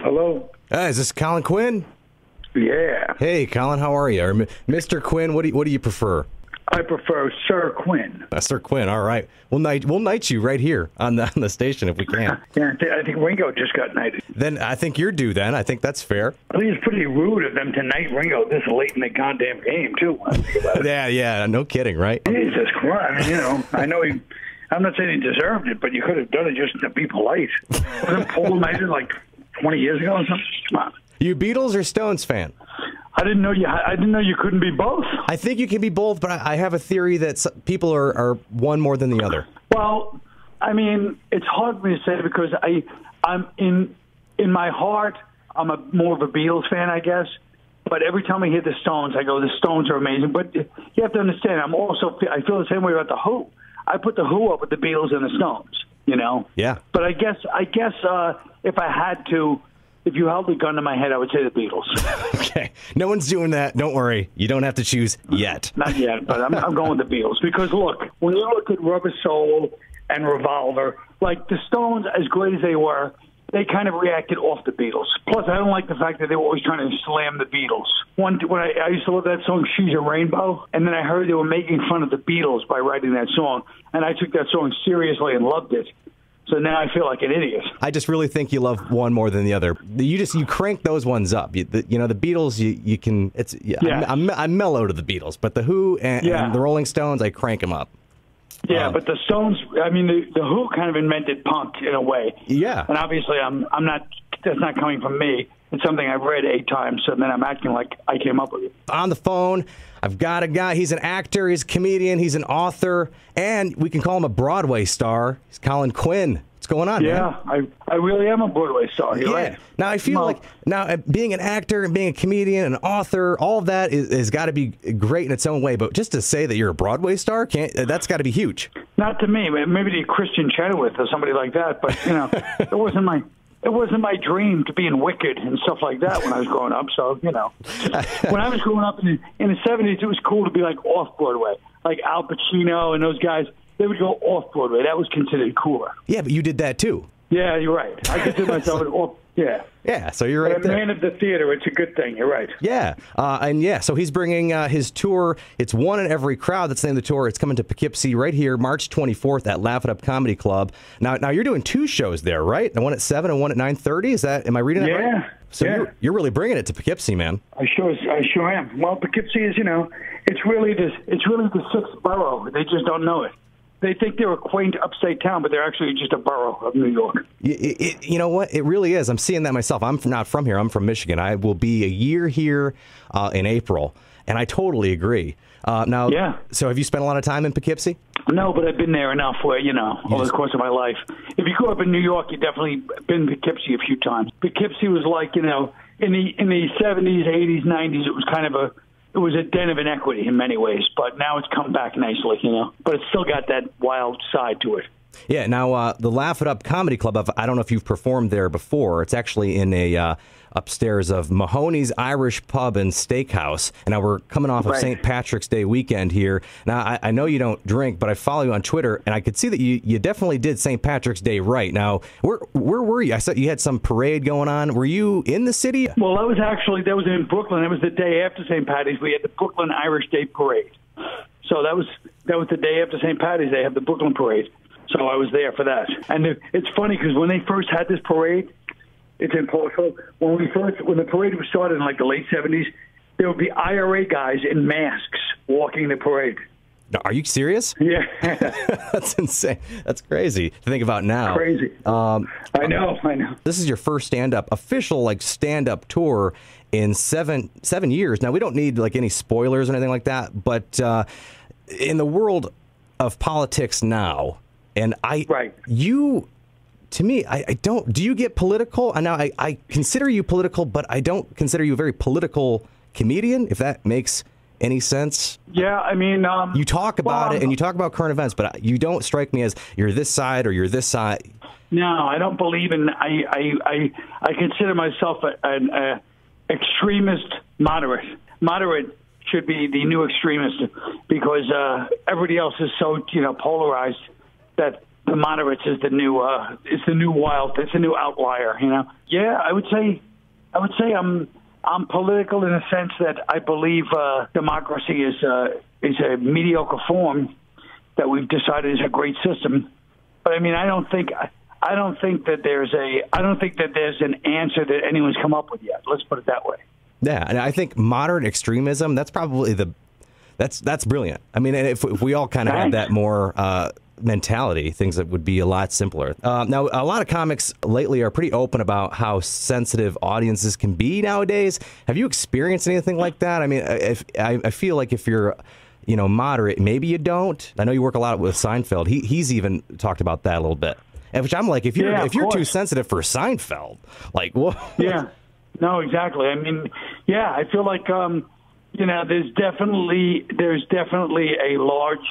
Hello? Is this Colin Quinn? Yeah. Hey, Colin, how are you? Or Mr. Quinn, what do you prefer? I prefer Sir Quinn. Sir Quinn, all right. We'll knight you right here on the station if we can. Yeah, I think Ringo just got knighted. Then I think you're due then. I think that's fair. I think it's pretty rude of them to knight Ringo this late in the goddamn game, too. When I think about it. Yeah, no kidding, right? Jesus Christ. I know I'm not saying he deserved it, but you could have done it just to be polite. Wasn't Paul knighted like 20 years ago or something? Come on. You Beatles or Stones fan? I didn't know you couldn't be both. I think you can be both, but I have a theory that people are one more than the other. Well, I mean, it's hard for me to say because I'm in my heart, I'm more of a Beatles fan, I guess. But every time I hear the Stones, I go, the Stones are amazing. But you have to understand, I feel the same way about the Who. I put the Who up with the Beatles and the Stones, Yeah. But I guess if I had to, if you held a gun to my head, I would say the Beatles. Okay. No one's doing that. Don't worry. You don't have to choose yet. Not yet, but I'm going with the Beatles. Because, look, when you look at Rubber Soul and Revolver, like the Stones, as great as they were, they kind of reacted off the Beatles. Plus, I don't like the fact that they were always trying to slam the Beatles. When I used to love that song, She's a Rainbow, and then I heard they were making fun of the Beatles by writing that song, and I took that song seriously and loved it. So now I feel like an idiot. I just really think you love one more than the other. You crank those ones up. The Beatles, you can. I'm mellow to the Beatles, but the Who and the Rolling Stones, I crank them up. Yeah, but the Stones, I mean, the Who kind of invented punk in a way. Yeah. And obviously, I'm not. That's not coming from me. It's something I've read 8 times, so then I'm acting like I came up with it. On the phone, I've got a guy. He's an actor, he's a comedian, he's an author, and we can call him a Broadway star. He's Colin Quinn. What's going on, man? Yeah, I really am a Broadway star. You're right. Now, I feel like being an actor and being a comedian, an author, all of that has got to be great in its own way. But just to say that you're a Broadway star, that's got to be huge. Not to me. Maybe to Christian Chenoweth or somebody like that. But, it wasn't my dream to be in Wicked and stuff like that when I was growing up. So, when I was growing up in the 70s, it was cool to be like off-Broadway, like Al Pacino and those guys. They would go off-Broadway. That was considered cooler. Yeah, but you did that too. Yeah, you're right. I consider myself an off. Yeah. Yeah, so you're right there. Man of the theater, it's a good thing. You're right. Yeah, so he's bringing his tour. It's One in Every Crowd. That's the name of the tour. It's coming to Poughkeepsie right here, March 24th at Laugh It Up Comedy Club. Now you're doing 2 shows there, right? One at 7 and one at 9:30. Am I reading that right? Yeah. So you're really bringing it to Poughkeepsie, man. I sure am. Well, Poughkeepsie is, it's really the 6th borough. They just don't know it. They think they're a quaint upstate town, but they're actually just a borough of New York. You know what? It really is. I'm seeing that myself. I'm not from here. I'm from Michigan. I will be a year here in April, and I totally agree. So have you spent a lot of time in Poughkeepsie? No, but I've been there enough where, over the course of my life. If you grew up in New York, you've definitely been to Poughkeepsie a few times. Poughkeepsie was like, in the 70s, 80s, 90s, it was kind of it was a den of inequity in many ways, but now it's come back nicely, But it's still got that wild side to it. Yeah, now the Laugh It Up Comedy Club, I don't know if you've performed there before. It's actually in a upstairs of Mahoney's Irish Pub and Steakhouse. And now we're coming off of St. Patrick's Day weekend here. Now, I know you don't drink, but I follow you on Twitter, and I could see that you definitely did St. Patrick's Day right. Now, where were you? I saw you had some parade going on. Were you in the city? Well, that was in Brooklyn. It was the day after St. Patty's. We had the Brooklyn Irish Day Parade. So that was the day after St. Patty's. They had the Brooklyn Parade. So I was there for that. And it's funny because when they first had this parade, it's in Portugal. When the parade was started in like the late 70s, there would be IRA guys in masks walking the parade. Are you serious? Yeah. That's insane. That's crazy to think about now. Crazy. I know. This is your first official stand-up tour in seven years. Now, we don't need any spoilers or anything like that, but in the world of politics now, and to me, I don't. Do you get political? And now I consider you political, but I don't consider you a very political comedian, if that makes any sense. Yeah, I mean, you talk about it and you talk about current events, but you don't strike me as you're this side or you're this side. No, I don't believe in. I consider myself an extremist moderate. Moderate should be the new extremist because everybody else is so polarized that the moderates is the new it's the new outlier. Yeah, I would say I'm political in the sense that I believe democracy is a mediocre form that we've decided is a great system. But I mean, I don't think that there's an answer that anyone's come up with yet. Let's put it that way. Yeah, and I think moderate extremism, that's probably that's brilliant. I mean, if we all kind of had that more mentality, things that would be a lot simpler. Now, a lot of comics lately are pretty open about how sensitive audiences can be nowadays. Have you experienced anything like that? I mean, I feel like if you're moderate, maybe you don't. I know you work a lot with Seinfeld. He's even talked about that a little bit. And which I'm like, if you're too sensitive for Seinfeld, like, what? Yeah, no, exactly. I mean, yeah, I feel like there's definitely a large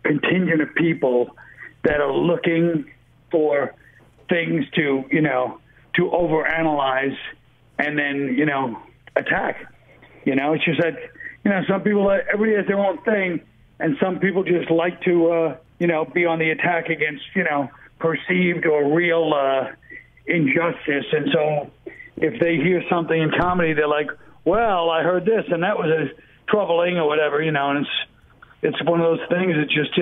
contingent of people that are looking for things to overanalyze and then attack. It's just that some people, everybody has their own thing, and some people just like to be on the attack against perceived or real injustice. And so if they hear something in comedy, they're like, well, I heard this and that was troubling or whatever, and it's one of those things that just,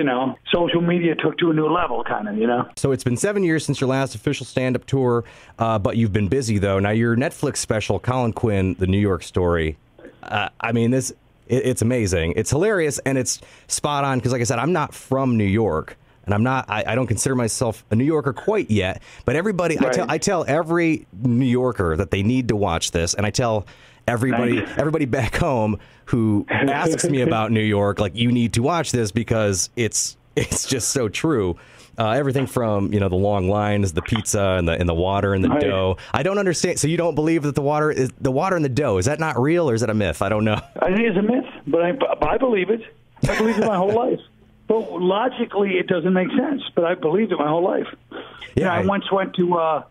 social media took to a new level, kind of, So it's been 7 years since your last official stand-up tour, but you've been busy, though. Now, your Netflix special, Colin Quinn, The New York Story, I mean, it's amazing. It's hilarious, and it's spot on, because, like I said, I'm not from New York, and I don't consider myself a New Yorker quite yet, but everybody, right. I tell every New Yorker that they need to watch this, and I tell everybody back home who asks me about New York, like, you need to watch this because it's just so true. Everything from the long lines, the pizza, and the water and the right. dough. I don't understand. So you don't believe that the water and the dough, is that not real, or is that a myth? I don't know. I think it's a myth, but I believe it. I believe it my whole life. But logically, it doesn't make sense. But I believed it my whole life. Yeah, I once went to.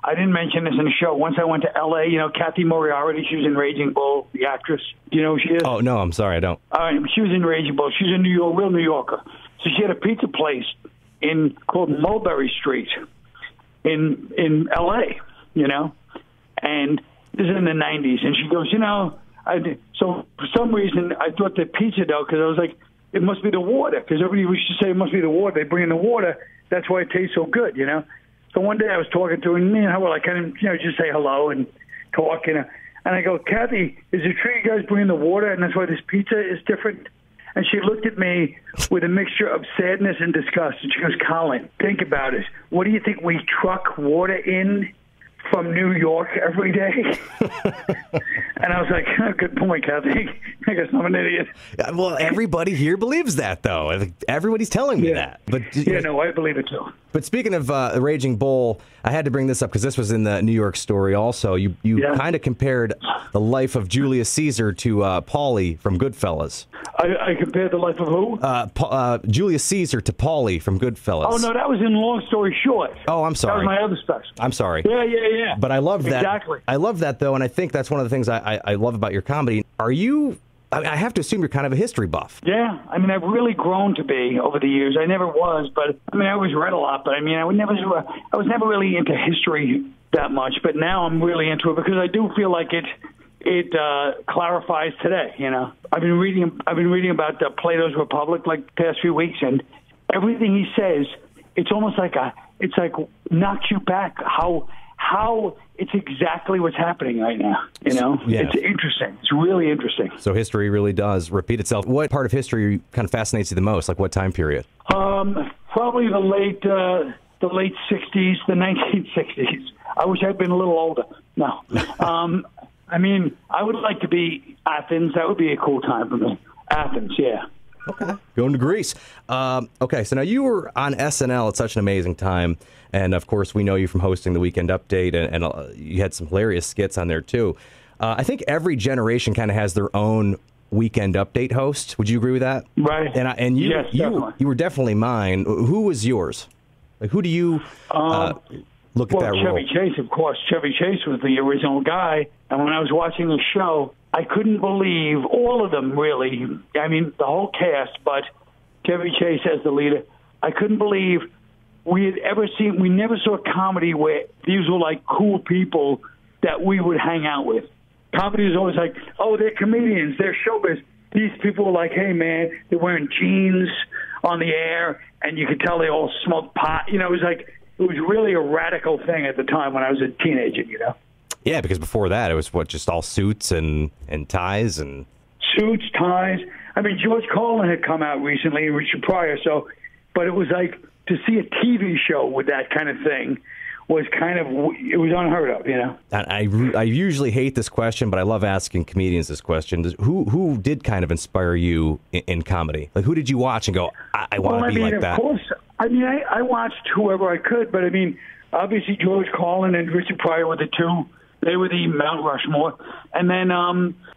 I didn't mention this in the show. Once I went to L.A., Kathy Moriarty, she was in Raging Bull, the actress. Do you know who she is? Oh, no, I'm sorry, I don't. She was in Raging Bull. She's a real New Yorker. So she had a pizza place called Mulberry Street in L.A., and this is in the 90s. And she goes, so for some reason I thought the pizza dough, because I was like, it must be the water, because everybody used to say it must be the water. They bring in the water. That's why it tastes so good, So one day I was talking to her, and I kind of, just say hello and talk, and I go, Kathy, is it true you guys bring in the water, and that's why this pizza is different? And she looked at me with a mixture of sadness and disgust, and she goes, Colin, think about it. What do you think we truck water in from New York every day? And I was like, oh, good point, Kathy. I guess I'm an idiot. Well, everybody here believes that, though. Everybody's telling me that. But no, I believe it, too. But speaking of Raging Bull, I had to bring this up because this was in the New York Story also. You kind of compared the life of Julius Caesar to Paulie from Goodfellas. I compared the life of who? Julius Caesar to Paulie from Goodfellas. Oh, no, that was in Long Story Short. Oh, I'm sorry. That was my other special. I'm sorry. Yeah. But I love that. Exactly. I love that, though, and I think that's one of the things I love about your comedy. Are you... I have to assume you're kind of a history buff. Yeah. I mean, I've really grown to be over the years. I never was, but I always read a lot, but I was never really into history that much, but now I'm really into it because I do feel like it clarifies today, I've been reading about Plato's Republic like the past few weeks, and everything he says, it's almost like knocks you back how it's exactly what's happening right now. Yeah. It's interesting. It's really interesting. So history really does repeat itself. What part of history kind of fascinates you the most? Like what time period? Probably the late 60s, the 1960s. I wish I'd been a little older. No. I would like to be Athens. That would be a cool time for me. Athens, yeah. Okay. Going to Greece. Okay, so now you were on SNL at such an amazing time, and of course we know you from hosting the Weekend Update, and you had some hilarious skits on there too. I think every generation kind of has their own Weekend Update host. Would you agree with that? Right. And you, yes, you were definitely mine. Who was yours? Like, who do you look at that role? Chevy Chase, of course. Chevy Chase was the original guy, and when I was watching the show, I couldn't believe all of them, really. I mean, the whole cast, but Chevy Chase as the leader. I couldn't believe we had ever seen. We never saw comedy where these were like cool people that we would hang out with. Comedy is always like, oh, they're comedians, they're showbiz. These people were like, hey, man, they're wearing jeans on the air, and you could tell they all smoked pot. You know, it was really a radical thing at the time when I was a teenager, you know? Yeah, because before that, it was, just all suits and ties and... Suits, ties. I mean, George Carlin had come out recently, and Richard Pryor, but it was like, to see a TV show with that kind of thing was it was unheard of, you know? And I usually hate this question, but I love asking comedians this question. Who did kind of inspire you in comedy? Like, who did you watch and go, I want to be like that? Of course. I mean, I watched whoever I could, but I mean, obviously George Carlin and Richard Pryor were the two. They were the Mount Rushmore. And then,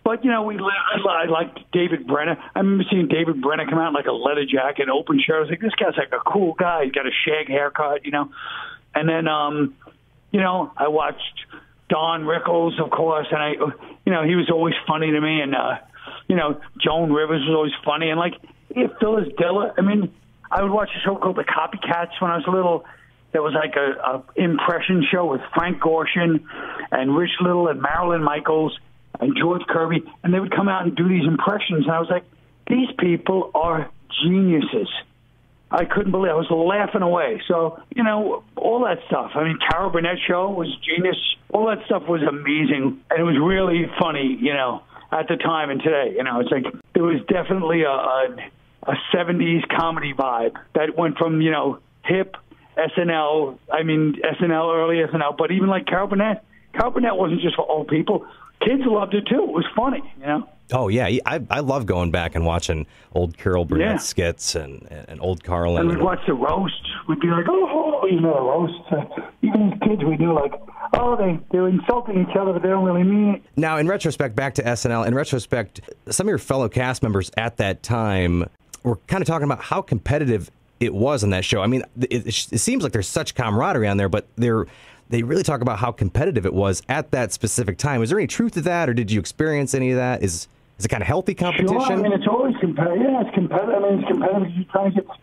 but, you know, I liked David Brenner. I remember seeing David Brenner come out in like a leather jacket, open shirt. I was like, this guy's like a cool guy. He's got a shag haircut, you know? And then, you know, I watched Don Rickles, of course, and he was always funny to me. And, you know, Joan Rivers was always funny. And, like, Phyllis Diller. I mean, I would watch a show called The Copycats when I was little. There was like a impression show with Frank Gorshin and Rich Little and Marilyn Michaels and George Kirby. And they would come out and do these impressions. And I was like, these people are geniuses. I couldn't believe it. I was laughing away. So, you know, all that stuff. I mean, Carol Burnett show was genius. All that stuff was amazing. And it was really funny, you know, at the time and today. You know, it's like there was definitely a 70s comedy vibe that went from, you know, hip SNL. I mean, SNL, early SNL. But even like Carol Burnett. Carol Burnett wasn't just for old people. Kids loved it, too. It was funny, you know. Oh, yeah. I love going back and watching old Carol Burnett skits and old Carlin. And we'd watch the roast. We'd be like, oh, you know, the roast. Even as kids, we knew, like, oh, they're insulting each other, but they don't really mean it. Now, in retrospect, back to SNL, some of your fellow cast members at that time were kind of talking about how competitive it was on that show. I mean, it seems like there's such camaraderie on there, but they really talk about how competitive it was at that specific time. Was there any truth to that, or did you experience any of that? Is it kind of healthy competition? Sure. I mean, it's always competitive. Yeah, it's competitive. I mean, it's competitive.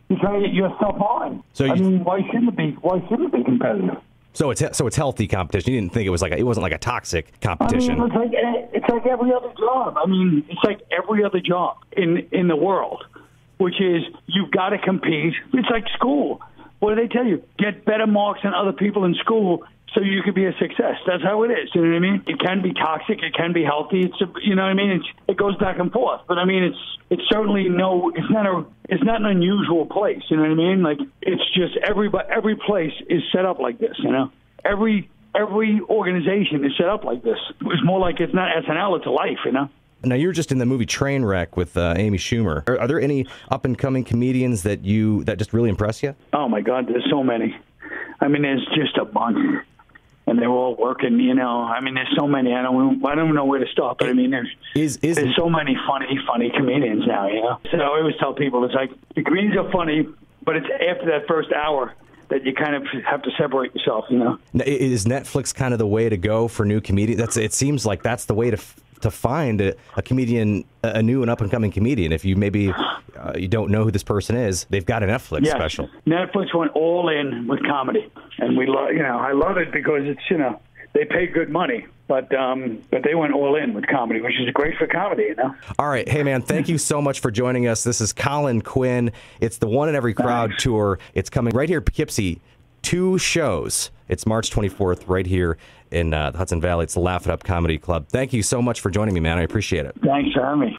You're trying to get yourself on. I mean, why shouldn't it be? Why shouldn't it be competitive? So it's healthy competition. You didn't think it wasn't like a toxic competition. I mean, it's like every other job. I mean, it's like every other job in the world, which is you've got to compete. It's like school. What do they tell you? Get better marks than other people in school so you could be a success. That's how it is. You know what I mean? It can be toxic. It can be healthy. You know what I mean? It goes back and forth. But I mean, it's certainly it's not an unusual place. You know what I mean? Like, it's just every place is set up like this. You know, every organization is set up like this. It's more like it's not SNL. It's a life. You know. Now, you're just in the movie Trainwreck with Amy Schumer. Are there any up-and-coming comedians that just really impress you? Oh, my God, there's so many. I mean, there's just a bunch. And they're all working, you know. I mean, there's so many. I don't know where to stop. But I mean, there's so many funny comedians now, you know. So I always tell people, it's like the comedians are funny, but it's after that first hour that you kind of have to separate yourself, you know. Now, is Netflix kind of the way to go for new comedians? It seems like that's the way to find a comedian, a new and up-and-coming comedian. If you maybe you don't know who this person is, they've got a Netflix special. Netflix went all in with comedy, and I love it because it's, you know, they pay good money, but they went all in with comedy, which is great for comedy, you know. All right, hey man, thank you so much for joining us. This is Colin Quinn. It's the One in Every Crowd tour. It's coming right here, Poughkeepsie. 2 shows. It's March 24th right here in the Hudson Valley. It's the Laugh It Up Comedy Club. Thank you so much for joining me, man. I appreciate it. Thanks for having me.